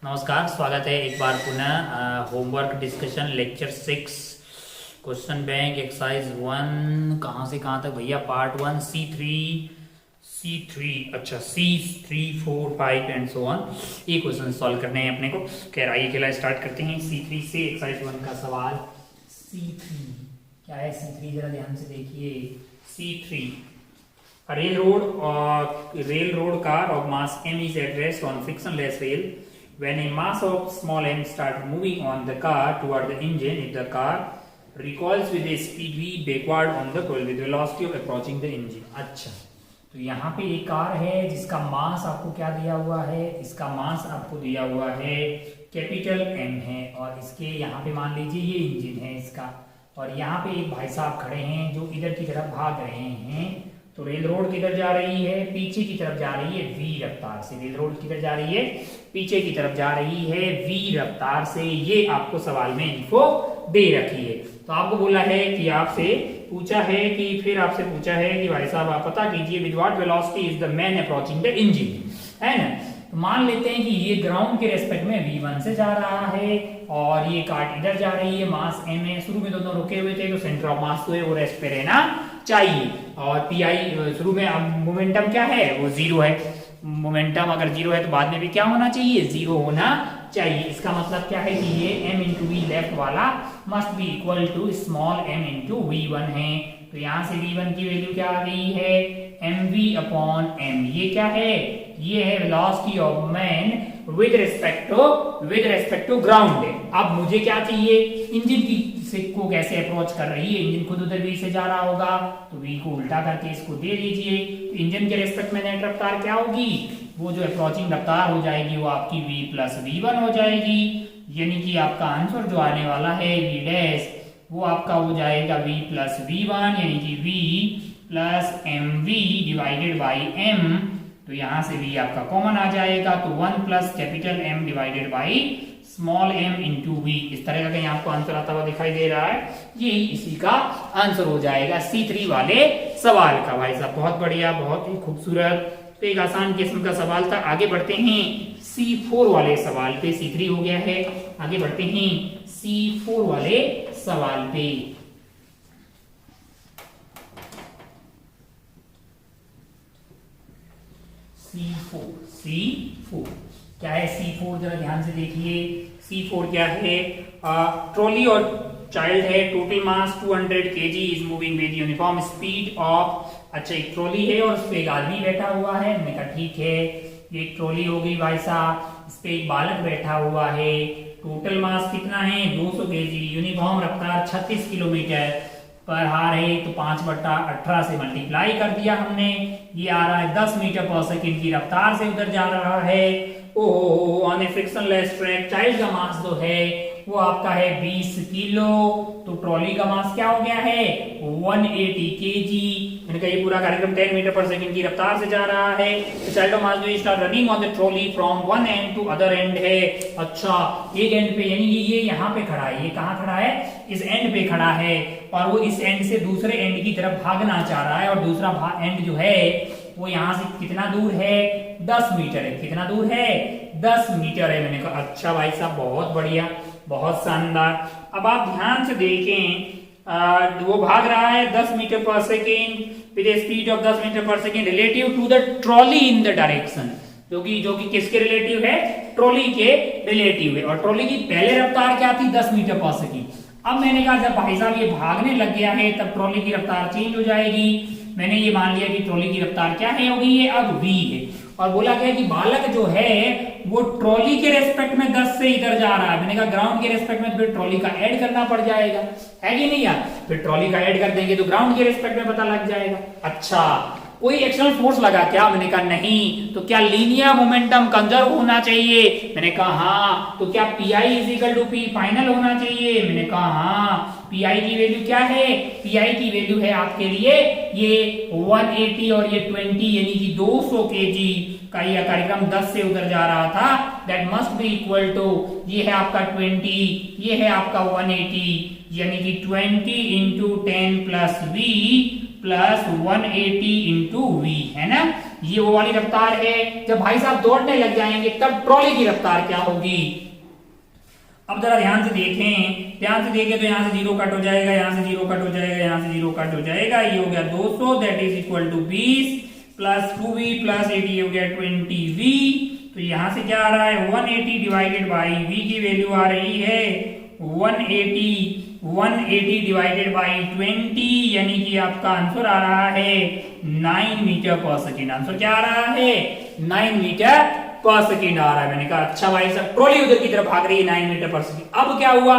नमस्कार, स्वागत है एक बार पुनः homework discussion lecture 6 question bank exercise 1 कहाँ से कहाँ तक भैया। पार्ट 1 C3 अच्छा C3 4 5 एंड सो ऑन। ये क्वेश्चन सॉल्व करने हैं अपने को। कह रहा है खेला स्टार्ट करते हैं C3 से। एक्सरसाइज 1 का सवाल C3 क्या है। C3 जरा ध्यान से देखिए। C3 railroad car of mass m is at rest on frictionless rail. When a mass of small m start moving on the car toward the engine, if the car recoils with a speed v backward on the coil with velocity of approaching the engine. अच्छा, तो यहाँ पे एक car है जिसका मास आपको क्या दिया हुआ है। इसका मास आपको दिया हुआ है कैपिटल M है और इसके यहाँ पे मान लीजिए ये इंजन है इसका, और यहाँ पे एक भाई साहब खड़े हैं जो इधर की तरफ भाग रहे हैं। तो रेल रोड किधर जा रही है, पीछे की तरफ जा रही है v रफ्तार से। रेल रोड किधर जा रही है, पीछे की तरफ जा रही है v रफ्तार से। ये आपको सवाल में इन्फो दे रखी है। तो आपको बोला है कि आपसे पूछा है कि भाई साहब आप पता कीजिए with what velocity is the man approaching the engine, है ना। तो मान लेते हैं कि ये ग्राउंड के रेस्पेक्ट में v1 से जा रहा है और ये कार्ट इधर जा रही है, मास m है। शुरू में दोनों रुके हुए थे तो सेंटर ऑफ मास तो है वो रेस्ट पे रहना चाहिए। और pi शुरू में अब मोमेंटम क्या है, वो जीरो है। मोमेंटम अगर जीरो है तो बाद में भी क्या होना चाहिए, जीरो होना चाहिए। इसका मतलब क्या है कि ये m इंटू वी लेफ्ट वाला must be equal to small m into v1 है। तो यहाँ से v1 की वैल्यू क्या आ गई है, mv अपॉन m। ये क्या है, ये है velocity of man with respect to ground है। अब मुझे क्या चाहिए, इंजन की को कैसे अप्रोच कर रही है। इंजन खुद उधर v से जा रहा होगा तो v को उल्टा करके इसको दे दीजिए। तो इंजन के रेस्पेक्ट में नेट रफ्तार क्या होगी, वो जो अप्रोचिंग रफ्तार हो जाएगी वो आपकी v प्लस v1 हो जाएगी। यानी कि आपका आंसर जो आने वाला है v डैश, वो आपका हो जाएगा v प्लस v1 यानी कि v plus mv divided by m। तो यहां से v आपका कॉमन आ जाएगा तो 1 plus capital M divided by small m into V. इस तरह का कहीं आपको आंसर आता हुआ दिखाई दे रहा है, ये इसी का आंसर हो जाएगा C3 वाले सवाल का। भाई साहब बहुत बढ़िया, बहुत ही खूबसूरत। तो एक आसान किस्म का सवाल था। आगे बढ़ते हैं C4 वाले सवाल पे। C3 हो गया है, आगे बढ़ते हैं C4 वाले सवाल पे। C4 क्या है। C4 जरा ध्यान से देखिए। C4 क्या है, ट्रॉली और चाइल्ड है। Total mass 200 kg is moving with uniform speed of. अच्छा, एक ट्रॉली है और उस पे एक आदमी बैठा हुआ है। मैंने कहा ठीक है, ये एक ट्रॉली हो गई भाई साहब, इस पे एक बालक बैठा हुआ है। टोटल मास कितना है, 200 kg। यूनिफॉर्म रफ्तार 36 किलोमीटर पर हार है, तो 5/18 से मल्टीप्लाई कर दिया हमने। ये आ रहा है 10 मीटर पर सेकंड की रफ्तार से उधर जा रहा है। ओहो, on A frictionless track child का मास जो है वो आपका है 20 किलो। तो ट्रॉली का मास क्या हो गया है, 180 kg। मैंने कहा ये पूरा कार्यक्रम 10 मीटर पर सेकंड की रफ्तार से जा रहा है। तो चाइल्ड ऑफ मास जो start running on the trolley from one end to other end है। अच्छा, एक एंड पे यानी ये यहाँ पे खड़ा है, ये कहाँ खड़ा है, इस एंड पे खड़ा है और वो इस एंड से दूसरे एंड की तरफ भागना चाह रहा है। और दूसरा एंड जो है वो यहाँ से कितना दूर है, 10 मीटर है। कितना दूर है, 10 मीटर है। मैंने कहा अच्छा भाई साहब बहुत बढ़िया, बहुत शानदार। अब आप ध्यान से देखें, वो भाग रहा है 10 मीटर पर second with a speed of 10 metre पर second relative to the trolley in the direction. जो कि किसके रिलेटिव है, ट्रॉली के रिलेटिव है। और ट्रॉली की पहले रफ्तार क्या थी, 10 मीटर पर सेकेंड। अब मैंने कहा जब भाई साहब ये भागने लग गया है तब ट्रॉली की रफ्तार चेंज हो जाएगी। मैंने ये मान लिया कि ट्रॉली की रफ्तार क्या है, होगी ये अब v है। और बोला गया कि बालक जो है वो ट्रॉली के रेस्पेक्ट में 10 से इधर जा रहा है। मैंने कहा ग्राउंड के रेस्पेक्ट में फिर ट्रॉली का ऐड करना पड़ जाएगा, है कि नहीं यार। फिर ट्रॉली का ऐड कर देंगे तो ग्राउंड के रेस्पेक्ट में पता लग जाएगा। अच्छा, कोई एक्सटर्नल फोर्स लगा क्या, मैंने कहा नहीं। तो क्या लीनियर मोमेंटम कंजर्व होना चाहिए, मैंने कहा हाँ। तो क्या Pi is equal to P final होना चाहिए, मैंने कहा हाँ। Pi की वैल्यू क्या है, Pi की वैल्यू है आपके लिए ये 180 और ये 20 यानी कि 200 kg का यह कार्यक्रम 10 से उधर जा रहा था। That must be equal to, ये है आपका 20, ये है आपका 180 यानी कि 20 into 10 plus v plus 180 into V, है ना। ये वो वाली रफ्तार है। जब भाई साहब दौड़ने लग जाएंगे तब ट्रॉली की रफ्तार क्या होगी। अब जरा ध्यान से देखें, ध्यान से देखें तो यहाँ से 0 कट हो जाएगा, यहाँ से 0 कट हो जाएगा, यहाँ से 0 कट हो जाएगा। ये हो गया 200 that is equal to 20 plus 2v plus 80 हो गया 20v। तो यहाँ से क्या आ रहा है 180 डिवाइडेड बाई v की वैल्यू आ रही है 180 डिवाइडेड बाई 20 यानी कि आपका आंसर आ रहा है 9 मीटर पर सेकेंड। आंसर क्या आ रहा है 9 मीटर पर सेकेंड आ रहा है। मैंने कहा अच्छा भाई साहब ट्रॉली उधर की तरफ भाग रही है 9 मीटर पर सेकेंड। अब क्या हुआ,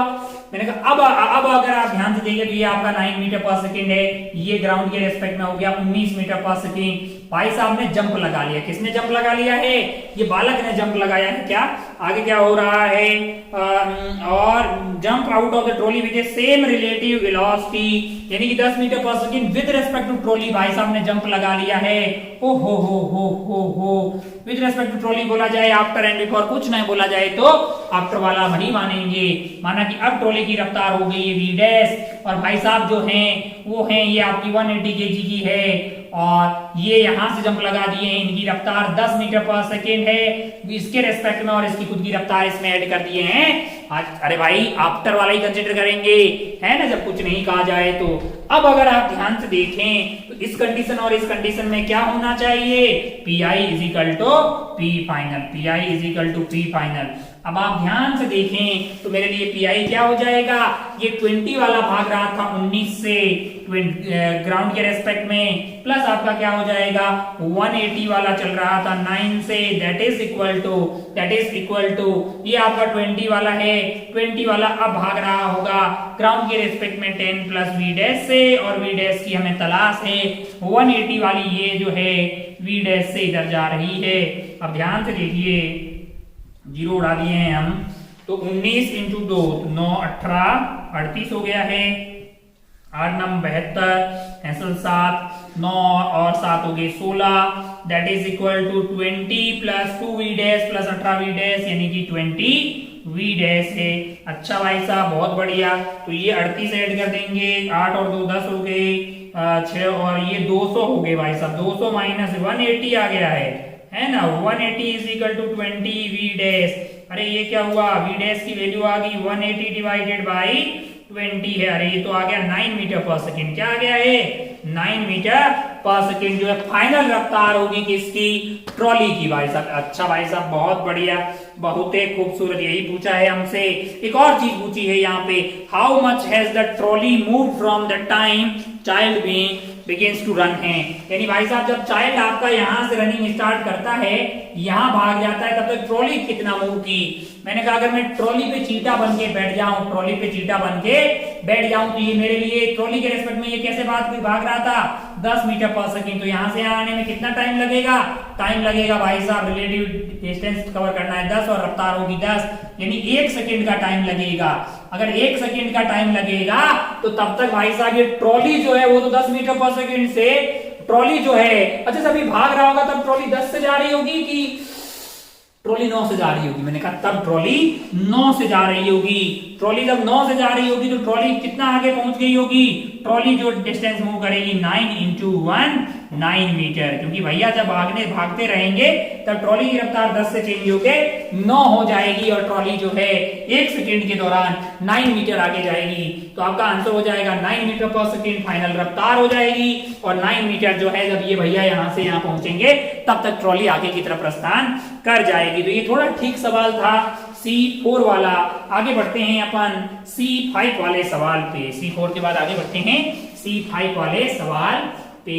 मैंने कहा अब अगर आप ध्यान से देखें तो ये आपका 9 मीटर पर सेकेंड है, ये ग्राउंड के रेस्पेक्ट में हो गया 19 मीटर पर सेकेंड। भाई साहब ने जंप लगा लिया। किसने जंप लगा लिया है, ये बालक ने जंप लगाया है। क्या आगे क्या हो रहा है, और jump out of the trolley with same relative velocity यानी कि 10 मीटर पर second with respect to trolley. भाई साहब ने जंप लगा लिया है। ओ हो विद रेस्पेक्ट टू ट्रॉली बोला जाए आफ्टर एंड बिफोर कुछ नहीं बोला जाए तो आफ्टर वाला वही मानेंगे। माना कि अब ट्रॉली की रफ्तार हो गई है v डैश, और भाई साहब जो हैं वो हैं ये आपकी 180 kg की है, और ये यहां से जंप लगा दिए हैं। इनकी रफ्तार 10 मीटर पर सेकेंड है इसके रेस्पेक्ट में, और इसकी खुद की रफ्तार इसमें ऐड कर दिए हैं। अरे भाई आफ्टर वाला ही कंसीडर करेंगे है ना, जब कुछ नहीं कहा जाए तो। अब अगर आप ध्यान से देखें तो इस कंडीशन और इस कंडीशन में क्या होना चाहिए, PI is equal to P final, PI is equal to P final. अब आप ध्यान से देखें तो मेरे लिए PI क्या हो जाएगा, ये 20 वाला भाग रहा था 19 से ग्राउंड के रेस्पेक्ट में, प्लस आपका क्या हो जाएगा 180 वाला चल रहा था 9 से, दैट इज इक्वल टू ये आपका 20 वाला है, 20 वाला अब भाग रहा होगा ग्राउंड के रेस्पेक्ट में 10 प्लस v डैश से, और v डैश की हमें तलाश है 180 वाली, ये जो है v डैश से इधर जा रही है। अब ध्यान से देखिए 0 उड़ा दिए हैं हम, तो 19 इंटू 2 9 18 38 हो गया है, 8 9 72 ऐसा 7 9 और 7 हो गए 16, that is equal to 20 plus 2v dash plus 18v dash यानी कि 20v डैश है। अच्छा भाई साहब बहुत बढ़िया, तो ये 38 ऐड कर देंगे, 8 और 2 10 हो गए 6, और ये 200 हो गए भाई साहब, 200 माइनस 180 आ गया है ना, 180 is equal to 20v dash. अरे ये क्या हुआ, v डैश की वैल्यू आ गई 180 डिवाइडेड बाई 20 है, अरे ये तो आ गया 9 मीटर पर सेकेंड। क्या आ गया है 9 मीटर पर सेकेंड, जो है फाइनल रफ्तार होगी किसकी, ट्रॉली की भाई साहब। अच्छा भाई साहब बहुत बढ़िया, बहुत ही खूबसूरत। यही पूछा है हमसे, एक और चीज पूछी है यहाँ पे, how much has the trolley move from the time child begins to run है, यानी भाई साहब जब चाइल्ड आपका यहाँ से रनिंग स्टार्ट करता है, यहाँ भाग जाता है, तब तक ट्रॉली कितना मूव की। मैंने कहा अगर मैं ट्रॉली पे चीटा बन के बैठ जाऊं, ट्रॉली पे चीटा बन के बैठ जाऊं, तो ये मेरे लिए ट्रॉली के रेस्पेक्ट में ये कैसे भाग रहा था 10 मीटर पर सेकेंड, तो यहाँ से यहाँ आने में कितना टाइम लगेगा, टाइम लगेगा भाई साहब रिलेटिव डिस्टेंस कवर करना है 10 और रफ्तार होगी 10, यानी 1 सेकेंड का टाइम लगेगा। अगर 1 सेकेंड का टाइम लगेगा तो तब तक भाई साहब ये ट्रॉली जो है वो तो 10 मीटर पर सेकेंड से ट्रॉली जो है, अच्छा सभी भाग रहा होगा तब ट्रॉली 10 से जा रही होगी कि ट्रॉली 9 से जा रही होगी, मैंने कहा तब ट्रॉली 9 से जा रही होगी। ट्रॉली जब 9 से जा रही होगी तो ट्रॉली कितना आगे पहुंच गई होगी, ट्रॉली जो डिस्टेंस मूव करेगी 9 इंटू 1 9 मीटर, क्योंकि भैया जब भागते रहेंगे तब ट्रॉली की रफ्तार 10 से चेंज होके 9 हो जाएगी, और ट्रॉली जो है 1 सेकेंड के दौरान 9 मीटर आगे जाएगी। तो आपका आंसर हो जाएगा 9 मीटर पर सेकेंड फाइनल रफ्तार हो जाएगी, और 9 मीटर जो है जब ये भैया यहाँ से यहाँ पहुंचेंगे तब तक ट्रॉली आगे की तरफ प्रस्थान कर जाएगी। तो ये थोड़ा ठीक सवाल था C4 वाला। आगे बढ़ते हैं अपन C5 वाले सवाल पे, C4 के बाद आगे बढ़ते हैं C5 वाले सवाल पे।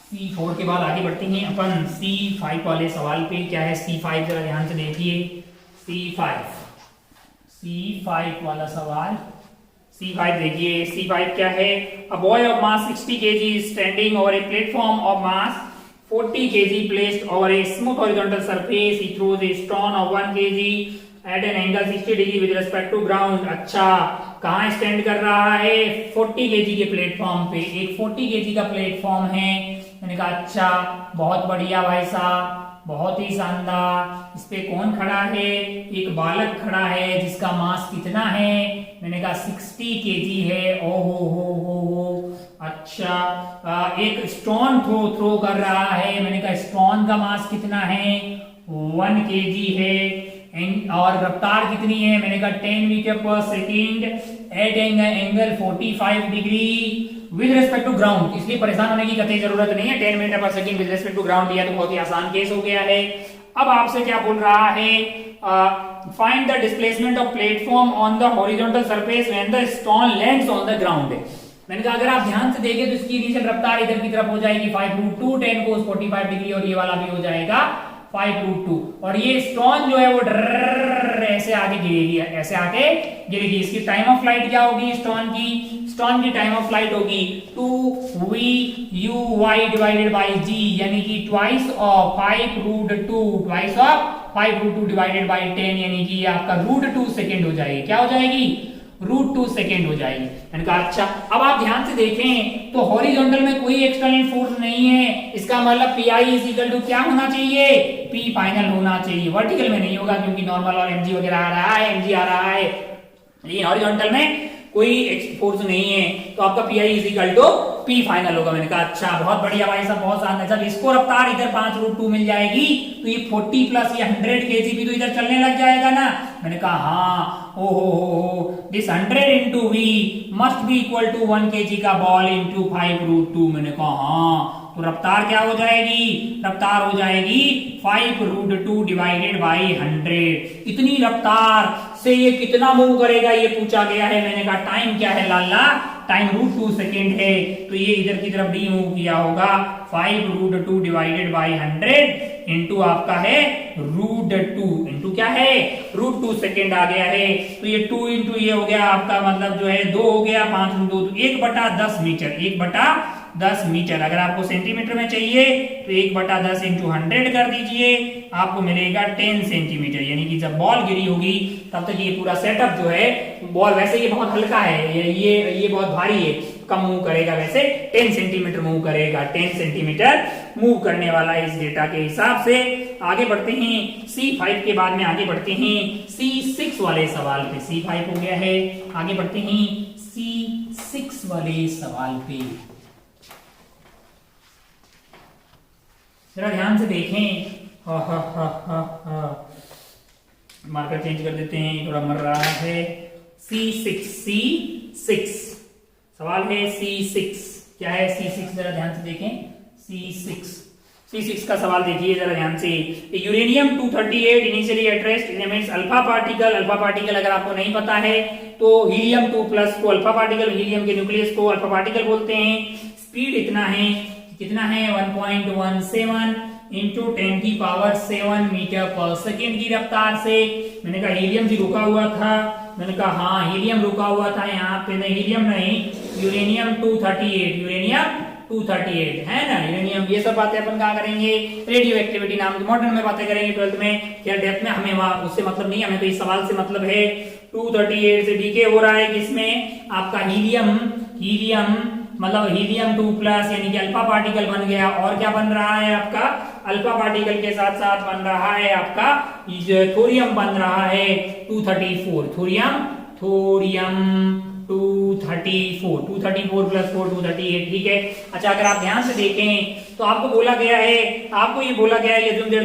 C4 के बाद आगे बढ़ते हैं अपन C5 वाले सवाल पे। क्या है C5, जरा ध्यान से देखिए। C5 वाला सवाल, C5 देखिए। C5 क्या है, a boy of mass 60 kg standing over a platform of mass 40 kg placed over a smooth horizontal surface, he throws a stone of 1 kg at an angle 60 degree with respect to ground. अच्छा कहाँ stand कर रहा है, 40 kg के platform पे। एक 40 kg का platform है, मैंने कहा अच्छा, बहुत बढ़िया भाई साहब, बहुत ही शानदार। इस पे कौन खड़ा है? एक बालक खड़ा है जिसका मास कितना है? मैंने कहा 60 केजी है। ओहो हो। अच्छा, एक स्टोन थ्रो कर रहा है। मैंने कहा स्टोन का मास कितना है? 1 केजी है। और रफ्तार कितनी है? मैंने कहा 10 मीटर पर second at angle 45 degree with respect to ground. इसलिए परेशान होने की कतई जरूरत नहीं है। 10 मीटर पर second with respect to ground दिया तो बहुत ही आसान केस हो गया है। अब आपसे क्या बोल रहा है? Find the displacement of platform on the horizontal surface when the stone lands on the ground. मैंने कहा अगर आप ध्यान से देखें तो इसकी इनिशियल रफ्तार इधर की तरफ हो जाएगी 5√2, 10 cos 45 डिग्री, और ये वाला भी हो जाएगा 5√2, और ये स्टोन जो है वो ऐसे आगे गिरेगी, ऐसे आगे गिरेगी। इसकी टाइम ऑफ फ्लाइट क्या होगी? स्टोन की टाइम ऑफ फ्लाइट होगी 2v/u डिवाइडेड बाय g, यानी कि ट्वाइस ऑफ 5√2 डिवाइडेड बाय 10, यानी कि आपका √2 सेकेंड हो जाएगी। क्या हो जाएगी? √2 सेकेंड हो जाएगी। मैंने कहा अच्छा, अब आप ध्यान से देखें तो हॉरिजॉन्टल में कोई एक्सटर्नल फोर्स नहीं है। इसका मतलब Pi इज इक्वल टू क्या होना चाहिए? P फाइनल होना चाहिए। वर्टिकल में नहीं होगा क्योंकि नॉर्मल और mg वगैरह आ रहा है, mg आ रहा है, लेकिन हॉरिजॉन्टल में कोई फोर्स नहीं है, तो आपका Pi is equal to P final होगा। मैंने कहा अच्छा, बहुत बढ़िया भाई साहब, बहुत शानदार। जब इसको रफ्तार इधर 5√2 मिल जाएगी तो ये 40 प्लस ये 100 केजी भी तो इधर चलने लग जाएगा ना। मैंने कहा हाँ, ओहो, this 100 into V must be equal to 1 KG का बॉल इंटू 5√2। मैंने कहा हाँ, तो रफ्तार क्या हो जाएगी? रफ्तार हो जाएगी 5√2 डिवाइडेड बाई 100। इतनी रफ्तार से ये कितना मूव करेगा ये पूछा गया है। मैंने कहा टाइम क्या है लाला? टाइम √2 सेकेंड है, तो ये इधर की तरफ डी मूव किया होगा 5√2 डिवाइडेड बाई 100 इंटू आपका है √2 इंटू क्या है? √2 सेकेंड आ गया है। तो ये 2 इंटू ये हो गया आपका, मतलब जो है 2 हो गया, 5√2 तो 1/10 मीटर, 1/10 मीटर। अगर आपको सेंटीमीटर में चाहिए तो 1/10 इंटू 100 कर दीजिए, आपको मिलेगा 10 सेंटीमीटर। यानी कि जब बॉल गिरी होगी तब तक ये पूरा सेटअप जो है, बॉल वैसे ये बहुत हल्का है, ये बहुत भारी है, कम मूव करेगा, वैसे 10 सेंटीमीटर मूव करेगा, 10 सेंटीमीटर मूव करने वाला इस डेटा के हिसाब से। आगे बढ़ते हैं C5 के बाद में, आगे बढ़ते हैं C6 वाले सवाल पे। C5 हो गया है, आगे बढ़ते हैं C6 वाले सवाल पे। जरा ध्यान से देखें, मार्कर चेंज कर देते हैं, थोड़ा मर रहा है। C6 सवाल है C6, क्या है C6? जरा ध्यान से देखें C6 का सवाल देखिए जरा ध्यान से। Uranium 238 initially at rest elements alpha particle अगर आपको नहीं पता है तो हीलियम 2+ को अल्फा पार्टिकल, हीलियम के न्यूक्लियस को अल्फा पार्टिकल बोलते हैं। स्पीड इतना है, कितना है? 1.17 इंटू 10⁷ मीटर पर सेकेंड की रफ्तार से। मैंने कहा हीलियम भी रुका हुआ था, मैंने कहा हाँ हीलियम रुका हुआ था यहाँ पे, नहीं हीलियम नहीं, यूरेनियम 238 है ना, यूरेनियम। ये सब बातें अपन कहाँ करेंगे? रेडियो एक्टिविटी नाम की मॉडर्न में बातें करेंगे 12th में, या डेप्थ में। हमें वहां उससे मतलब नहीं, हमें तो इस सवाल से मतलब है 238 से डीके हो रहा है किसमें? आपका हीलियम मतलब हीलियम 2+ यानी कि अल्फा पार्टिकल बन गया। और क्या बन रहा है आपका? अल्फा पार्टिकल के साथ साथ बन रहा है आपका थोरियम बन रहा है 234, थोरियम 234 + 4 238, ठीक है। अच्छा, अगर आप ध्यान से देखें तो आपको बोला गया है,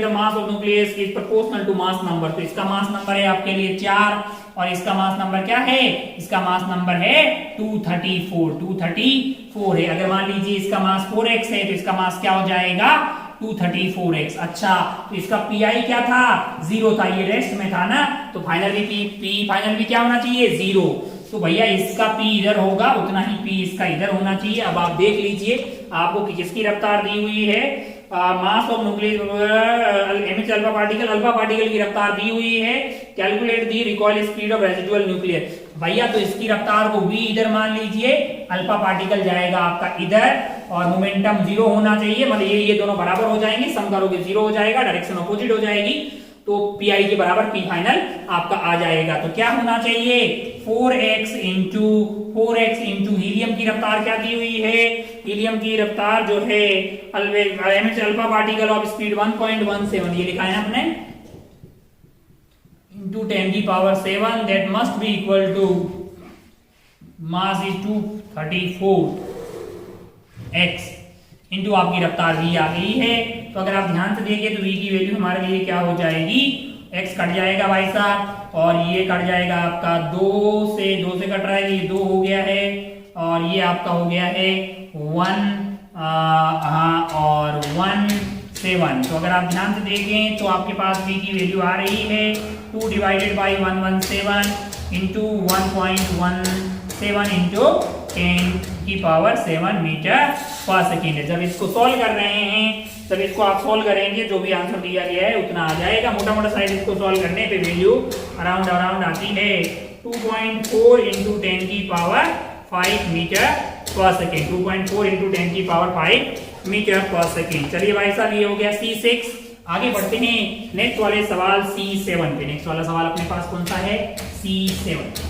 the mass of nucleus is proportional to mass number. तो इसका मास नंबर है आपके लिए 4 और इसका मास नंबर क्या है? इसका मास नंबर है 234 है। अगर मान लीजिए इसका मास 4x है तो इसका मास क्या हो जाएगा? 234x। अच्छा, तो इसका पीआई क्या था? 0 था, ये रेस्ट में था ना, तो फाइनली पी फाइनल भी क्या होना चाहिए? 0। तो भैया इसका P इधर होगा, उतना ही P इसका इधर होना चाहिए। अब आप देख लीजिए आपको किसकी रफ्तार दी हुई है, मास ऑफ न्यूक्लियस अल्फा पार्टिकल की रफ्तार दी हुई है। Calculate the recoil speed of residual nucleus. भैया तो इसकी रफ्तार को v इधर मान लीजिए, अल्फा पार्टिकल जाएगा आपका इधर और मोमेंटम 0 होना चाहिए, मतलब ये दोनों बराबर हो जाएंगे, सम करोगे 0 हो जाएगा, डायरेक्शन अपोजिट हो जाएगी। तो पी के बराबर पी फाइनल आपका आ जाएगा। तो क्या होना चाहिए 4x इंटू हीलियम की रफ्तार क्या दी हुई है, हीलियम की रफ्तार जो है अल्फा पार्टिकल ऑफ स्पीड 1.17 ये लिखा है ना आपने, इंटू 10 की power 7 that must be equal to mass is 234x into आपकी रफ्तार v आ गई है। तो अगर आप ध्यान से देखिए तो v की वैल्यू हमारे लिए क्या हो जाएगी, x कट जाएगा भाई साहब और ये कट जाएगा आपका 2 से कट रहा है, ये 2 हो गया है और ये आपका हो गया है 1 और 1 7। तो अगर आप ध्यान से देखें तो आपके पास v की वैल्यू आ रही है 2 डिवाइडेड बाई 117 इंटू 1.17 इंटू 10 की पावर 7 मीटर पर सेकेंड। जब इसको सॉल्व कर रहे हैं, जब इसको आप सॉल्व करेंगे जो भी आंसर दिया गया है उतना आ जाएगा। मोटा मोटा साइड इसको सॉल्व करने पे वैल्यू अराउंड आती है 2.4 इंटू 10 की पावर 5 मीटर पर सेकेंड। 2.4 इंटू 10 की पावर 5 मीटर पर सेकेंड। चलिए भाई साहब ये हो गया C6। आगे बढ़ते हैं नेक्स्ट वाले सवाल C7 पे। नेक्स्ट वाला सवाल अपने पास कौन सा है, C7।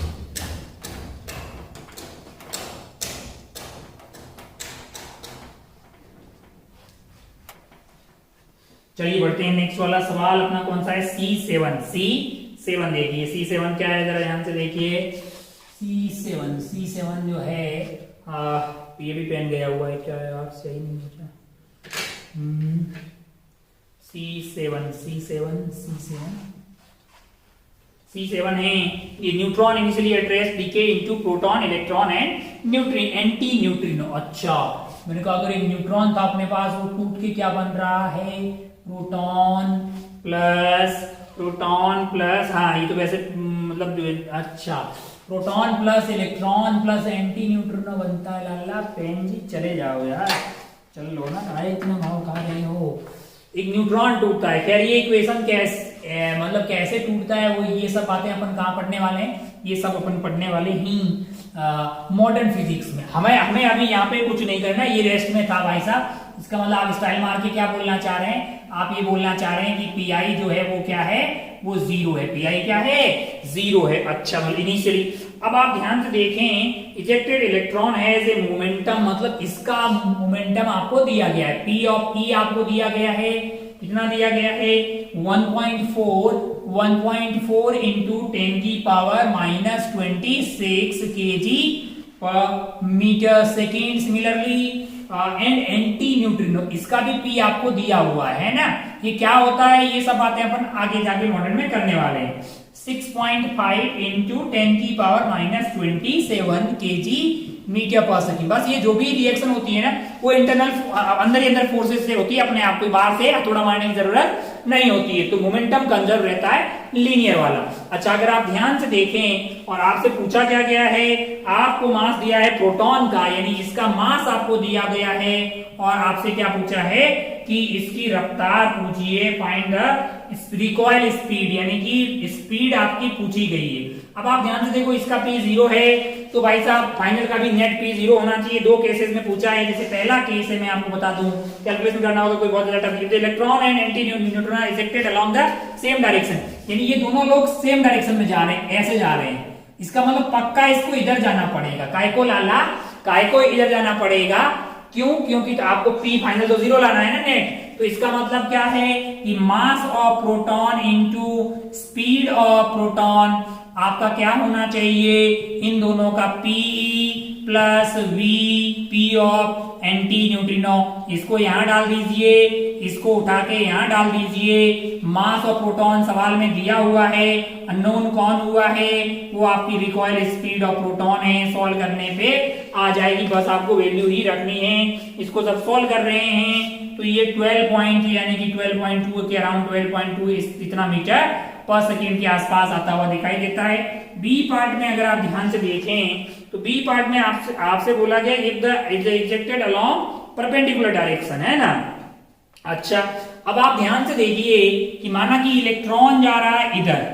चलिए बढ़ते हैं नेक्स्ट वाला सवाल अपना कौन सा है C7 देखिए C7 क्या है, जरा ध्यान से देखिए। C7 जो है ये भी पेन गया हुआ है क्या यार, सही नहीं है क्या। C7 है ये neutron initially at rest decay into proton electron and anti neutrino. अच्छा मैंने कहा अगर एक न्यूट्रॉन था अपने पास वो टूट के क्या बन रहा है, प्रोटॉन प्लस हाँ ये तो वैसे मतलब अच्छा proton plus electron plus anti neutrino बनता है। लाला पेन जी चले जाओ यार, चल लो ना, कहा इतना भाव खा रहे हो। एक न्यूट्रॉन टूटता है, खैर ये इक्वेशन मतलब कैसे टूटता है वो ये सब बातें अपन कहाँ पढ़ने वाले हैं, ये सब अपन पढ़ने वाले ही मॉडर्न फिजिक्स में। हमें अभी यहाँ पे कुछ नहीं करना, ये रेस्ट में था भाई साहब। इसका मतलब आप स्टाइल मार के क्या बोलना चाह रहे हैं, आप ये बोलना चाह रहे हैं कि पीआई जो है वो क्या है, वो 0 है। पीआई क्या है, 0 है। अच्छा मतलब इनिशियली अब आप ध्यान से देखें, ejected electron has a momentum, मतलब इसका मोमेंटम आपको दिया गया है, पी ऑफ ई आपको दिया गया है। कितना दिया गया है 1.4 इंटू 10 की पावर -26 केजी पर metre second. Similarly and anti neutrino इसका भी पी आपको दिया हुआ है ना। ये क्या होता है, ये सब बातें अपन आगे जाके मॉडल में करने वाले हैं। 6.5 इंटू 10 की पावर -27 केजी मीटर पर सेकेंड। बस ये जो भी रिएक्शन होती है ना वो इंटरनल अंदर फोर्सेस से होती है, अपने आप को बाहर से हथौड़ा मारने की जरूरत नहीं होती है। तो मोमेंटम कंजर्व रहता है लीनियर वाला। अच्छा अगर आप ध्यान से देखें और आपसे पूछा क्या गया है, आपको मास दिया है प्रोटॉन का, यानी इसका मास आपको दिया गया है और आपसे क्या पूछा है कि इसकी रफ्तार पूछिए, फाइंड द रिकॉइल स्पीड, यानी कि स्पीड आपकी पूछी गई है। अब आप ध्यान से देखो इसका पी 0 है तो भाई साहब फाइनल का भी नेट पी 0 होना चाहिए। दो केसेस में पूछा है, जैसे पहला केस है मैं आपको बता दूं, कैलकुलेशन करना होगा कोई बहुत ज्यादा tough. Electron and anti neutron ejected along the same direction, यानी ये दोनों लोग सेम डायरेक्शन में जा रहे हैं, ऐसे जा रहे हैं। इसका मतलब पक्का इसको इधर जाना पड़ेगा। काय को इधर जाना पड़ेगा, क्यों? क्योंकि तो आपको पी फाइनल तो 0 लाना है ना नेट। तो इसका मतलब क्या है कि mass of proton into speed of proton आपका क्या होना चाहिए, इन दोनों का P plus V, P of anti neutrino. इसको यहां डाल दीजिए, इसको उठा के यहां डाल दीजिए। मास ऑफ प्रोटॉन सवाल में दिया हुआ है, अननोन कौन हुआ है, वो आपकी रिकॉइल स्पीड ऑफ प्रोटॉन है। सॉल्व करने पे आ जाएगी, बस आपको वैल्यू ही रखनी है। इसको जब सॉल्व कर रहे हैं तो ये 12 पॉइंट यानी कि 12.2 के अराउंड 12.2 इतना मीटर पर सेकेंड के आसपास आता हुआ दिखाई देता है। बी पार्ट में अगर आप ध्यान से देखें तो बी पार्ट में आपसे बोला गया if the ejected along perpendicular direction, है ना। अच्छा अब आप ध्यान से देखिए कि माना कि इलेक्ट्रॉन जा रहा है इधर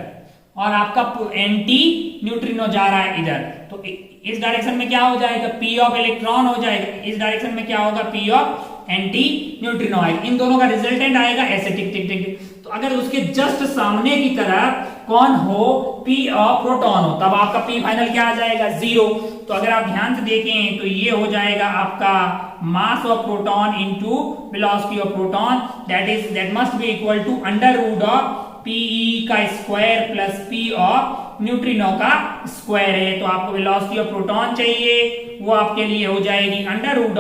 और आपका एंटी न्यूट्रिनो जा रहा है इधर, तो इस डायरेक्शन में क्या हो जाएगा, पी ऑफ इलेक्ट्रॉन हो जाएगा। इस डायरेक्शन में क्या होगा, पी ऑफ एंटी न्यूट्रिनो आएगा। इन दोनों का रिजल्टेंट आएगा ऐसे टिक टिक टिक। तो अगर उसके जस्ट सामने की तरफ कौन हो, P ऑफ प्रोटॉन हो, तब आपका P फाइनल क्या आ जाएगा, 0। तो अगर आप ध्यान से देखें तो ये हो जाएगा आपका mass of proton into velocity of proton, that must be equal to under root of Pe का square plus P of neutrino का स्क्वायर है। तो आपको वेलोसिटी ऑफ प्रोटॉन चाहिए, वो आपके लिए हो जाएगी under root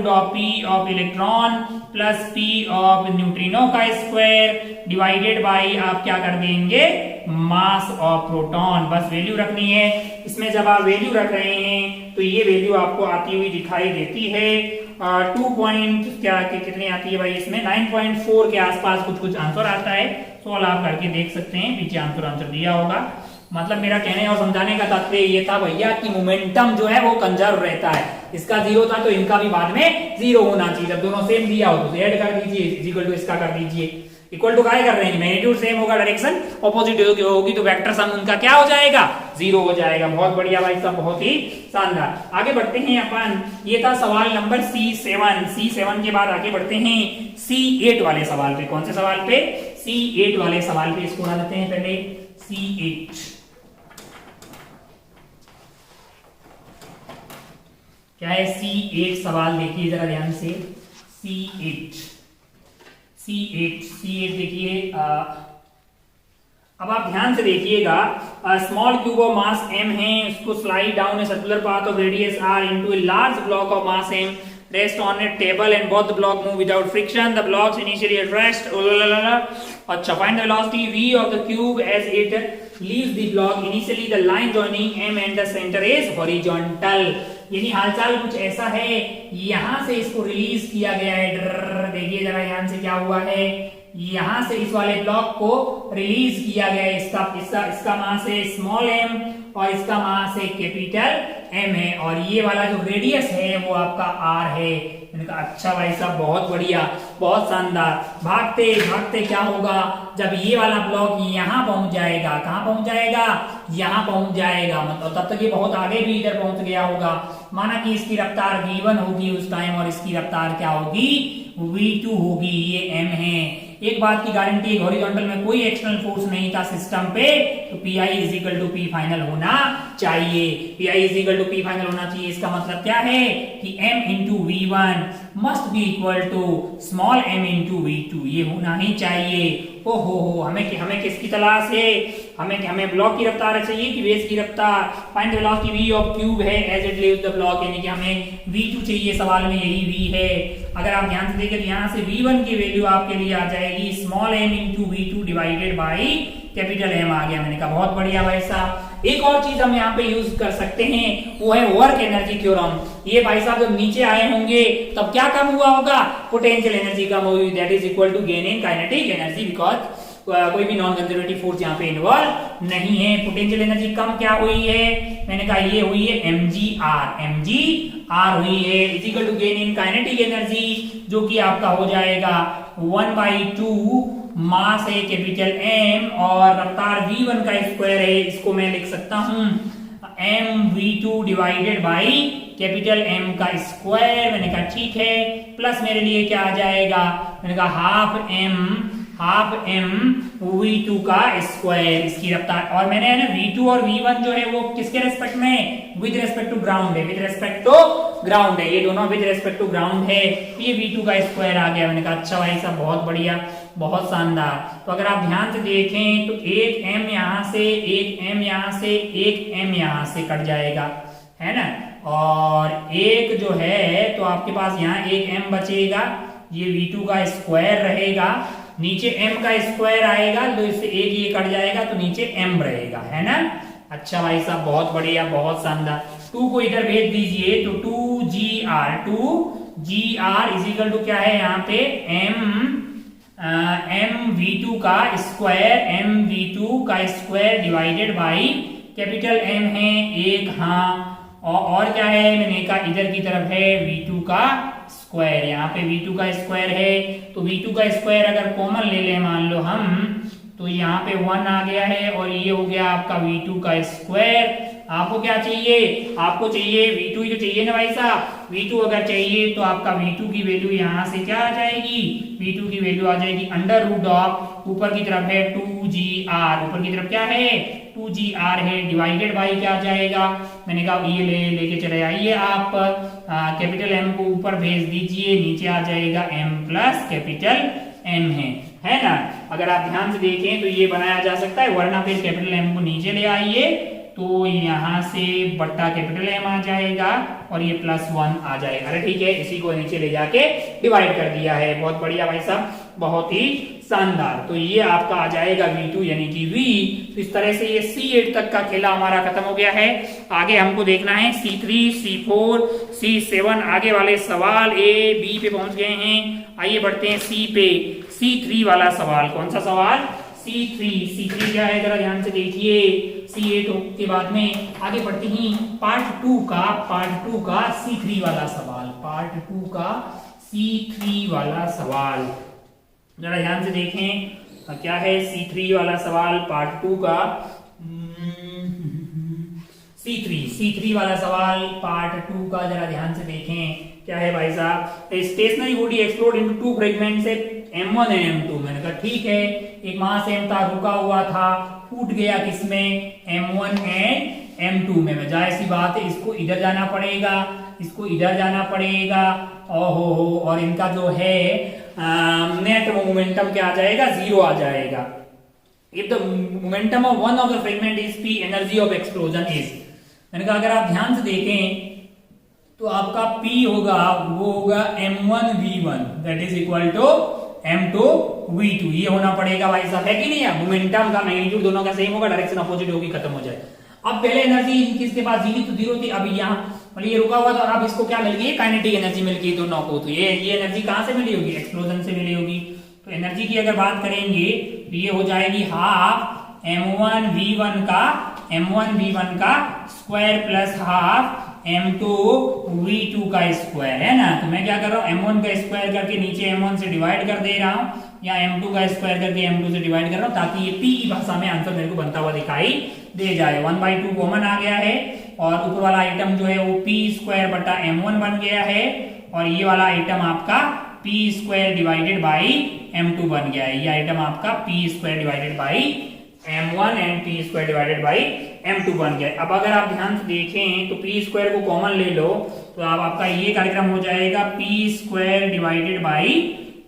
of P of electron plus P of neutrino का स्क्वायर डिवाइडेड बाई आप क्या कर देंगे, मास ऑफ प्रोटॉन। बस वैल्यू रखनी है इसमें। जब आप वैल्यू रख रहे हैं तो ये वैल्यू आपको आती हुई दिखाई देती है 2 पॉइंट क्या कितनी आती है भाई, इसमें 9.4 के आसपास कुछ आंसर आता है। सॉल्व आप करके देख सकते हैं, पीछे आंसर दिया होगा। मतलब मेरा कहने और समझाने का तात्पर्य ये था भैया कि मोमेंटम जो है वो कंजर्व रहता है। इसका 0 था तो इनका भी बाद में 0 होना चाहिए। जब दोनों सेम दिया हो तो ऐड कर दीजिए, इक्वल टू इसका कर दीजिए। इक्वल टू काय कर रहे हैं, मैग्नीट्यूड सेम होगा, डायरेक्शन ऑपोजिट होगी तो वेक्टर सम उनका क्या हो जाएगा, 0 हो जाएगा। बहुत बढ़िया भाई साहब, बहुत ही शानदार। आगे बढ़ते हैं अपन, ये था सवाल नंबर C7 के बाद आगे बढ़ते हैं C8 वाले सवाल पे। कौन से सवाल पे, C8 वाले सवाल पे। इसको उड़ा देते हैं पहले, C8 क्या है, C8 सवाल देखिए जरा ध्यान से। C8 देखिए, अब आप ध्यान से देखिएगा, small cube of mass m है, उसको slide down a circular path of radius r into a large block of mass m, rest on a table and both the block move without friction. The blocks initially at rest. अच्छा, find the velocity v of the cube as it leaves the block. Initially the line joining m and the center is horizontal. यानी हालचाल कुछ ऐसा है, यहां से इसको release किया गया है। देखिए जरा ध्यान से क्या हुआ है, यहां से इस वाले ब्लॉक को रिलीज किया गया है। इसका मास है स्मॉल m और इसका मास है कैपिटल m है, और ये वाला जो रेडियस है वो आपका r है। अच्छा भाई साहब, बहुत बढ़िया, बहुत शानदार। भागते भागते क्या होगा, जब ये वाला ब्लॉक यहाँ पहुंच जाएगा, कहाँ पहुंच जाएगा, यहाँ पहुंच जाएगा, मतलब तब तक ये बहुत आगे भी इधर पहुंच गया होगा। माना कि इसकी रफ्तार v1 होगी उस टाइम और इसकी रफ्तार क्या होगी, v2 होगी। ये m है। एक बात की गारंटी, एक हॉरिजॉन्टल में कोई एक्सटर्नल फोर्स नहीं था सिस्टम पे, तो Pi is equal to P final होना चाहिए। Pi is equal to P final होना चाहिए। इसका मतलब क्या है कि m into V1 must be equal to small m into V2, ये होना ही चाहिए। ओहो, हमें किसकी तलाश है, हमें ब्लॉक की रफ्तार चाहिए कि बेस की रफ्तार। Find the velocity v of cube है as it leaves the block, यानी कि हमें V2 चाहिए, सवाल में यही v है। अगर आप ध्यान से देखें तो यहाँ से V1 की वैल्यू आपके लिए आ जाएगी small m into V2 divided by capital M आ गया। मैंने कहा बहुत बढ़िया भाई साहब। एक और चीज हम यहाँ पे यूज कर सकते हैं, वो है वर्क एनर्जी थ्योरम। ये भाई साहब जब नीचे आए होंगे तब क्या कम हुआ होगा, पोटेंशियल एनर्जी कम होगी, that is equal to gain in kinetic energy, because कोई भी नॉन कंजर्वेटिव फोर्स यहाँ पे इन्वॉल्व नहीं है। पोटेंशियल एनर्जी कम क्या हुई है, मैंने कहा ये हुई है mgr हुई है, is equal to gain in kinetic energy, जो कि आपका हो जाएगा 1/2 मास है कैपिटल M और रफ्तार v1 का स्क्वायर है। इसको मैं लिख सकता हूं mv2 divided by capital M का स्क्वायर। मैंने कहा ठीक है, प्लस मेरे लिए क्या आ जाएगा, मैंने कहा हाफ m v2 का स्क्वायर, इसकी रफ्तार। और मैंने है ना v2 और v1 जो है वो किसके रेस्पेक्ट में, विद रेस्पेक्ट टू ग्राउंड है, विद रेस्पेक्ट टू ग्राउंड है, ये दोनों विद रेस्पेक्ट टू ग्राउंड है। ये v2 का स्क्वायर आ गया। मैंने कहा अच्छा भाई साहब, बहुत बढ़िया, बहुत शानदार। तो अगर आप ध्यान से देखें तो एक m यहाँ से, एक m यहाँ से, एक m यहाँ से कट जाएगा, है ना, और एक जो है तो आपके पास यहाँ एक m बचेगा, ये v2 का स्क्वायर रहेगा, नीचे m का स्क्वायर आएगा, तो इससे एक ये कट जाएगा तो नीचे m रहेगा, है ना। अच्छा भाई साहब, बहुत बढ़िया, बहुत शानदार। 2 को इधर भेज दीजिए तो 2gr इज इक्वल टू क्या है यहाँ पे mv2 का square divided by capital M है एक, हाँ, और क्या है, मैंने कहा इधर की तरफ है v2 का स्क्वायर। यहाँ पे v2 का स्क्वायर है तो v2 का स्क्वायर अगर कॉमन ले लें मान लो हम, तो यहाँ पे 1 आ गया है और ये हो गया आपका v2 का स्क्वायर आपको क्या चाहिए, आपको चाहिए V2 ही तो चाहिए ना भाई साहब। V2 अगर चाहिए तो आपका V2 की वैल्यू यहाँ से क्या आ जाएगी, V2 की वैल्यू आ जाएगी अंडर रूट ऑफ, ऊपर की तरफ है 2GR, ऊपर की तरफ क्या है 2GR है, डिवाइडेड बाई क्या आ जाएगा, मैंने कहा ये लेके चले आइए आप, कैपिटल M को ऊपर भेज दीजिए, नीचे आ जाएगा M प्लस कैपिटल M है ना। अगर आप ध्यान से देखें तो ये बनाया जा सकता है, वरना फिर कैपिटल M को नीचे ले आइए तो यहाँ से बट्टा कैपिटल M आ जाएगा और ये +1 आ जाएगा। अरे ठीक है, इसी को नीचे ले जाके डिवाइड कर दिया है, बहुत बढ़िया भाई साहब, बहुत ही शानदार। तो ये आपका आ जाएगा V2 यानी कि V। तो इस तरह से ये C8 तक का खेला हमारा खत्म हो गया है। आगे हमको देखना है C3, C4, C7, आगे वाले सवाल A, B पे पहुंच गए हैं। आइए बढ़ते हैं C पे, C3 वाला सवाल। कौन सा सवाल, C3 क्या है जरा ध्यान से देखिए। C8 के बाद में आगे बढ़ते ही पार्ट 2 का C3 वाला सवाल, पार्ट 2 का C3 वाला सवाल जरा ध्यान से देखें क्या है C3 वाला सवाल पार्ट 2 का। C3 वाला सवाल पार्ट 2 का जरा ध्यान से देखें क्या है भाई साहब। Stationary body explode into 2 fragments M1 and M2। मैंने कहा ठीक है, एक मास M था, रुका हुआ था, फूट गया किसमें, M1 एंड M2 में। जाहिर सी बात है इसको इधर जाना पड़ेगा, इसको इधर जाना पड़ेगा, ओहो, और इनका जो है नेट मोमेंटम क्या आ जाएगा, 0 आ जाएगा। If the momentum of one of the fragment is P, energy of explosion is. मैंने कहा अगर आप ध्यान से देखें तो आपका P होगा, वो होगा M1V1 that is equal to M2V2। ये होना पड़ेगा भाई साहब, है कि नहीं है। मोमेंटम का मैग्नीट्यूड दोनों का सेम होगा, डायरेक्शन अपोजिट होगी, खत्म हो जाए। अब पहले एनर्जी किसके पास, जीरो तो 0 थी, अब यहाँ मतलब ये रुका हुआ था और अब इसको क्या मिल गई, काइनेटिक एनर्जी मिल गई दोनों को। तो ये एनर्जी कहां से मिली होगी, एक्सप्लोजन से मिली होगी। तो एनर्जी की अगर बात करेंगे तो ये हो जाएगी हाफ M1V1 का स्क्वायर प्लस हाफ M2V2 का स्क्वायर, है ना। तो मैं क्या कर रहा हूँ, M1 का स्क्वायर करके नीचे M1 से डिवाइड कर दे रहा हूँ, या M2 का स्क्वायर करके M2 से डिवाइड कर रहा हूँ, ताकि ये P की भाषा में आंसर मेरे को बनता हुआ दिखाई दे जाए। 1/2 कॉमन आ गया है और ऊपर वाला आइटम जो है वो P स्क्वायर बटा M1 बन गया है, और ये वाला आइटम आपका P square divided by M2 बन गया है। ये आइटम आपका P square divided by M1 and P square divided by M2 बन गया। अब अगर आप ध्यान से देखें तो P स्क्वायर को कॉमन ले लो तो अब आपका ये कार्यक्रम हो जाएगा P स्क्वायर डिवाइडेड बाई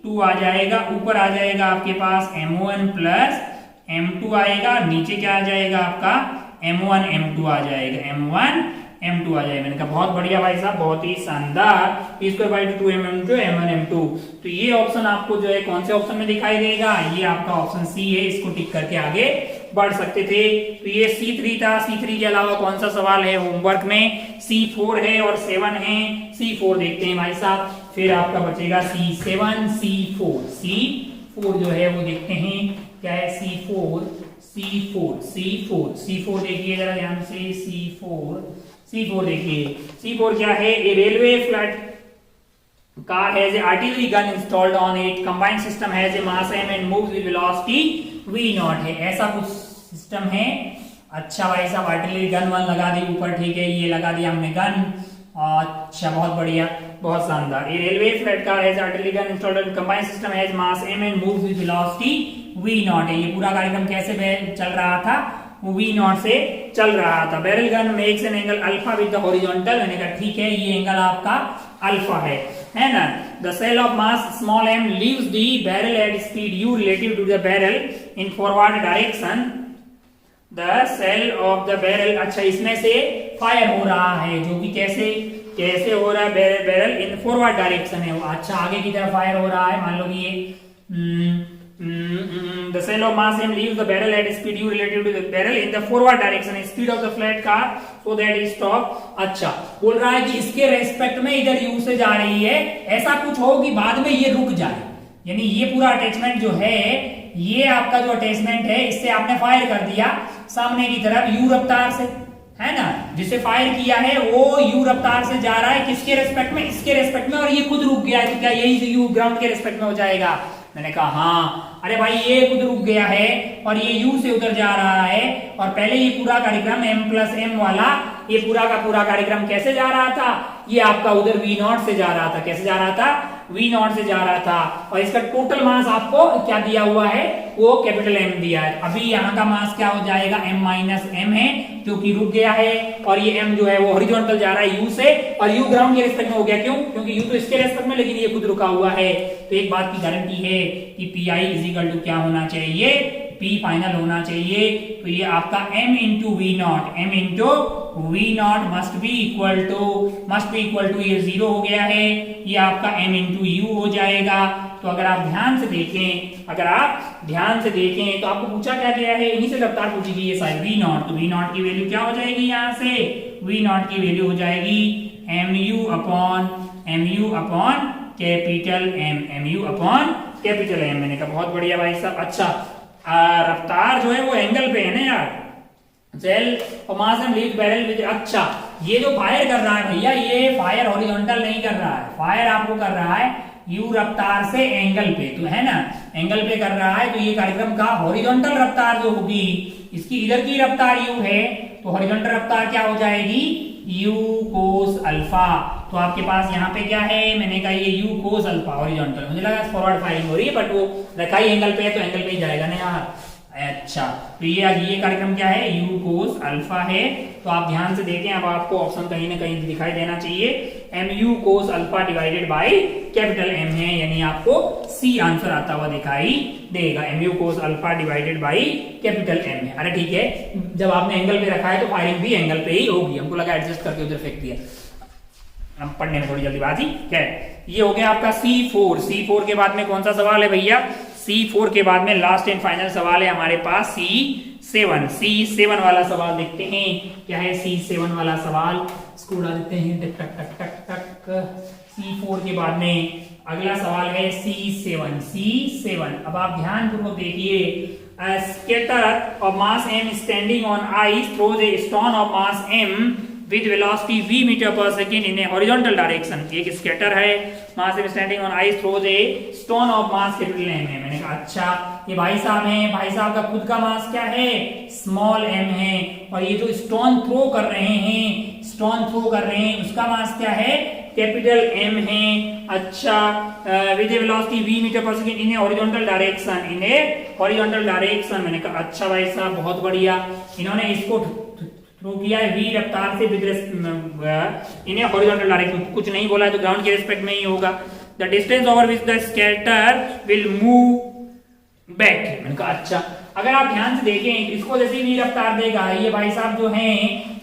2 आ जाएगा, ऊपर आ जाएगा आपके पास M1 प्लस M2 आएगा, नीचे क्या आ जाएगा आपका M1 M2 आ जाएगा, M1 M2 आ जाएगा। मैंने कहा बहुत बढ़िया भाई साहब, बहुत ही शानदार। P square by 2 M1 M2। तो ये ऑप्शन आपको जो है कौन से ऑप्शन में दिखाई देगा, ये आपका ऑप्शन C है। इसको टिक करके आगे बढ़ सकते थे। तो ये C3 था। C3 के अलावा कौन सा सवाल है होमवर्क में, C4 है और 7 है। C4 देखते हैं भाई साहब, फिर आपका बचेगा C7, C4 जो है वो देखते हैं क्या है। C4 देखिए जरा ध्यान से। C4 देखिए, C4 क्या है, a railway flat car has a artillery gun installed on it. Combined system has a mass m and moves with velocity v0 है, ऐसा कुछ सिस्टम है। अच्छा भाई साहब, आर्टिलरी गन 1 लगा दी ऊपर, ठीक है, ये लगा दिया हमने गन। अच्छा बहुत बढ़िया, बहुत शानदार। ये railway flat car has artillery gun installed on combined system has mass m and moves with velocity v0 है। ये पूरा कार्यक्रम कैसे चल रहा था, v0 से चल रहा था। Barrel gun makes an angle alpha with the horizontal. मैंने कहा ठीक है, ये एंगल आपका अल्फा है ना। The shell of mass small m leaves the barrel at speed u relative to the barrel in forward direction. The shell of the barrel, अच्छा इसमें से फायर हो रहा है, जो कि कैसे हो रहा है, बैरल इन फॉरवर्ड डायरेक्शन है। अच्छा आगे की तरफ फायर हो रहा है, मान लो कि ये the cell of mass m leaves the barrel at speed u relative to the barrel in the forward direction, speed of the flat car so that it stop। अच्छा बोल रहा है कि इसके रेस्पेक्ट में इधर u से जा रही है, ऐसा कुछ हो कि बाद में ये रुक जाए। यानी ये पूरा अटैचमेंट जो है, ये आपका जो अटैचमेंट है, इससे आपने फायर कर दिया सामने की तरफ u रफ्तार से, है ना। जिसे फायर किया है वो u रफ्तार से जा रहा है, किसके रेस्पेक्ट में, इसके रेस्पेक्ट में, और ये खुद रुक गया है। क्या यही u ग्राउंड के रेस्पेक्ट में हो जाएगा। मैंने कहा हाँ। अरे भाई ये खुद रुक गया है और ये u से उधर जा रहा है, और पहले ये पूरा कार्यक्रम m प्लस m वाला ये पूरा का पूरा कार्यक्रम कैसे जा रहा था, ये आपका उधर v नॉट से जा रहा था। कैसे जा रहा था, v नॉट से जा रहा था, और इसका टोटल मास आपको क्या दिया हुआ है, वो कैपिटल M दिया है। अभी यहाँ का मास क्या हो जाएगा, m माइनस m है जो कि रुक गया है, और ये m जो है वो हॉरिजॉन्टल जा रहा है u से, और u ग्राउंड के रेस्पेक्ट में हो गया। क्यों, क्योंकि u तो इसके रेस्पेक्ट में, लेकिन ये खुद रुका हुआ है। तो एक बात की गारंटी है कि पी आई इजिकल टू क्या होना चाहिए, P फाइनल होना चाहिए। तो ये आपका m into V not, m into V not must be equal to ये 0 हो गया है, ये आपका m इंटू यू हो जाएगा। तो अगर आप ध्यान से देखें तो आपको पूछा क्या गया है, इन्हीं से रफ्तार पूछी गई है सारी, वी नॉट। तो वी नॉट की वैल्यू क्या हो जाएगी, यहाँ से वी नॉट की वैल्यू हो जाएगी mu अपॉन कैपिटल M। मैंने कहा बहुत बढ़िया भाई साहब। अच्छा, रफ्तार जो है वो एंगल पे है ना यार, सेल और mass and lead barrel with. अच्छा, ये जो फायर कर रहा है भैया, ये फायर हॉरिजॉन्टल नहीं कर रहा है, फायर आपको कर रहा है u रफ्तार से एंगल पे, तो है ना, एंगल पे कर रहा है। तो ये कार्यक्रम का हॉरिजॉन्टल रफ्तार जो होगी, इसकी इधर की रफ्तार u है, तो हॉरिजॉन्टल रफ्तार क्या हो जाएगी, u कोस अल्फा। तो आपके पास यहाँ पे क्या है, मैंने कहा ये u कोस अल्फा हॉरिजॉन्टल, मुझे लगा फॉरवर्ड फायरिंग हो रही है, बट वो रखा ही एंगल पे है तो एंगल पे ही जाएगा ना यार। अच्छा, तो ये कार्यक्रम क्या है, u कोस अल्फा है। तो आप ध्यान से देखें, अब आपको ऑप्शन कहीं ना कहीं दिखाई देना चाहिए, mu cos alpha divided by capital M है, यानी आपको C आंसर आता हुआ दिखाई देगा, mu cos alpha divided by capital M है। अरे ठीक है, जब आपने एंगल पे रखा है तो फायरिंग भी एंगल पे ही होगी, हमको लगा एडजस्ट करके उधर फेंक दिया, हम पढ़ने में थोड़ी जल्दीबाजी क्या है। ये हो गया आपका C4 के बाद में कौन सा सवाल है भैया, C4 के बाद में लास्ट एंड फाइनल सवाल है हमारे पास C7 वाला सवाल देखते हैं क्या है। C7 वाला सवाल इसको उड़ा देते हैं, टक टक टक टक टक। C4 के बाद में अगला सवाल है C7। अब आप ध्यान पूर्वक देखिए, skater of mass m standing on ice throws a stone of mass m with velocity v meter per second in a horizontal direction। एक स्केटर है, मास m standing on ice throws a stone of mass capital m है। मैंने कहा अच्छा, ये भाई साहब हैं, भाई साहब का खुद का मास क्या है, स्मॉल m है, और ये जो स्टोन थ्रो कर रहे हैं उसका मास क्या है, कैपिटल M है। अच्छा, with a velocity v metre per second in a horizontal direction. मैंने कहा अच्छा भाई साहब बहुत बढ़िया, इन्होंने इसको थ्रो किया है v रफ्तार से with in a horizontal direction, कुछ नहीं बोला है तो ग्राउंड के रिस्पेक्ट में ही होगा। The distance over which the scatter will move back. मैंने कहा अच्छा, अगर आप ध्यान से देखें, इसको जैसे v रफ्तार देगा, ये भाई साहब जो हैं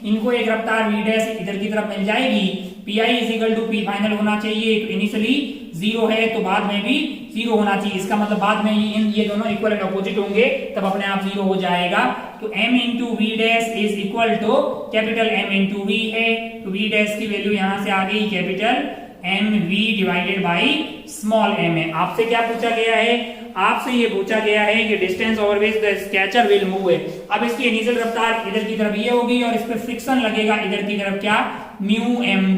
इनको एक रफ्तार v डैश इधर की तरफ मिल जाएगी, P I is equal to P final होना चाहिए। तो इनिशियली 0 है तो बाद में भी 0 होना चाहिए, इसका मतलब बाद में ये दोनों इक्वल एंड अपोजिट होंगे, तब अपने आप 0 हो जाएगा। तो m into V dash is equal to capital M into V है, तो v डैश की वैल्यू यहां से आ गई capital M V divided by small m है। आपसे क्या पूछा गया है, आपसे ये पूछा गया है कि distance over which the skater will move है। अब इसकी इनिशियल रफ्तार इधर की तरफ ये होगी और इस पे फ्रिक्शन लगेगा इधर की तरफ, क्या, म्यू एम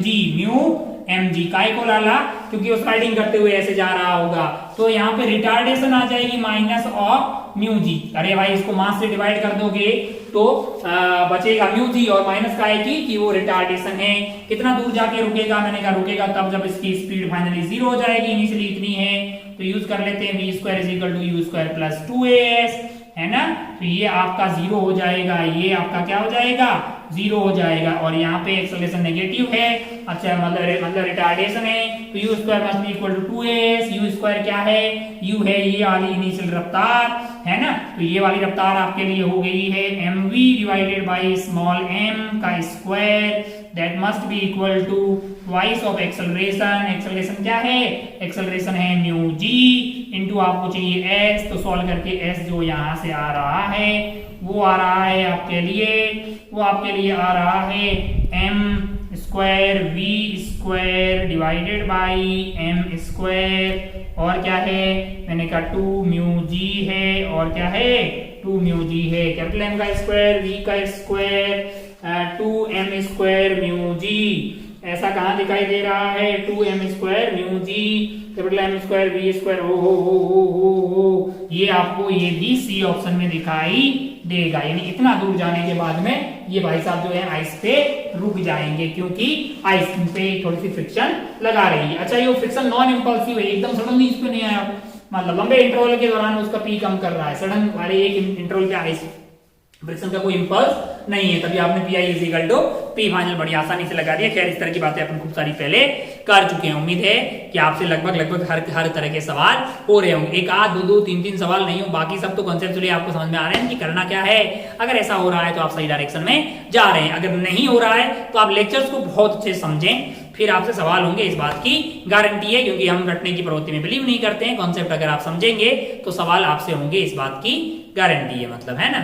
जी। काय को लाला, क्योंकि वो स्लाइडिंग करते हुए ऐसे जा रहा होगा, तो यहाँ पे रिटार्डेशन आ जाएगी माइनस ऑफ म्यू जी। अरे भाई इसको मास से डिवाइड कर दोगे तो बचेगा म्यू जी, और माइनस का है कि वो रिटार्डेशन है। कितना दूर जाके रुकेगा, मैंने कहा रुकेगा तब जब इसकी स्पीड फाइनली 0 हो जाएगी, इनिशियली इतनी है। तो यूज कर लेते हैं v square is equal to U square plus 2as, है ना। तो ये आपका 0 हो जाएगा, ये आपका क्या हो जाएगा, 0 हो जाएगा, और यहाँ पे एक्सेलरेशन नेगेटिव है। अच्छा, मतलब रिटार्डेशन है, तो U square must be equal to 2as। U square क्या है, यू है ये वाली इनिशियल रफ्तार, है ना। तो ये वाली रफ्तार आपके लिए हो गई है mv divided by small m का square, that must be equal to twice of acceleration. Acceleration क्या है, एक्सेलरेशन है म्यू जी इंटू आपको चाहिए s, तो सॉल्व करके s जो यहाँ से आ रहा है वो आ रहा है आपके लिए आ रहा है m square v square divided by m square, और क्या है, मैंने कहा 2 म्यू जी है, और क्या है 2 म्यू जी है, कैपिटल M का स्क्वायर, v का square, 2m square mu G ऐसा कहाँ दिखाई दे रहा है 2m² mu G capital M² V²। हो ये आपको ये भी सी ऑप्शन में दिखाई देगा, यानी इतना दूर जाने के बाद में ये भाई साहब जो है आइस पे रुक जाएंगे क्योंकि आइस पे थोड़ी सी फ्रिक्शन लगा रही है। अच्छा ये फ्रिक्शन नॉन इंपल्सिव है, एकदम सडनली इस पे नहीं आया, मतलब लंबे इंटरवल के दौरान उसका पी कम कर रहा है, सडन वाले एक इंटरवल पे आइस फ्रिक्शन का कोई इंपल्स नहीं है, तभी आपने P I is equal to P final बड़ी आसानी से लगा दिया। खैर इस तरह की बातें अपन खूब सारी पहले कर चुके हैं। उम्मीद है कि आपसे लगभग हर तरह के सवाल हो रहे होंगे, एक आध दो तीन सवाल नहीं हो, बाकी सब तो कॉन्सेप्चुअली आपको समझ में आ रहे हैं कि करना क्या है। अगर ऐसा हो रहा है तो आप सही डायरेक्शन में जा रहे हैं, अगर नहीं हो रहा है तो आप लेक्चर्स को बहुत अच्छे से समझें, फिर आपसे सवाल होंगे, इस बात की गारंटी है, क्योंकि हम रटने की प्रवृत्ति में बिलीव नहीं करते हैं। कॉन्सेप्ट अगर आप समझेंगे तो सवाल आपसे होंगे, इस बात की गारंटी है, मतलब है ना,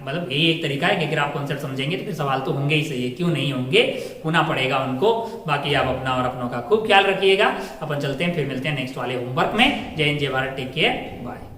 मतलब ये एक तरीका है कि अगर आप कॉन्सेप्ट समझेंगे तो फिर सवाल तो होंगे ही, सही है, क्यों नहीं होंगे, होना पड़ेगा उनको। बाकी आप अपना और अपनों का खूब ख्याल रखिएगा। अपन चलते हैं, फिर मिलते हैं नेक्स्ट वाले होमवर्क में। जय हिंद, जय भारत, टेक केयर, बाय।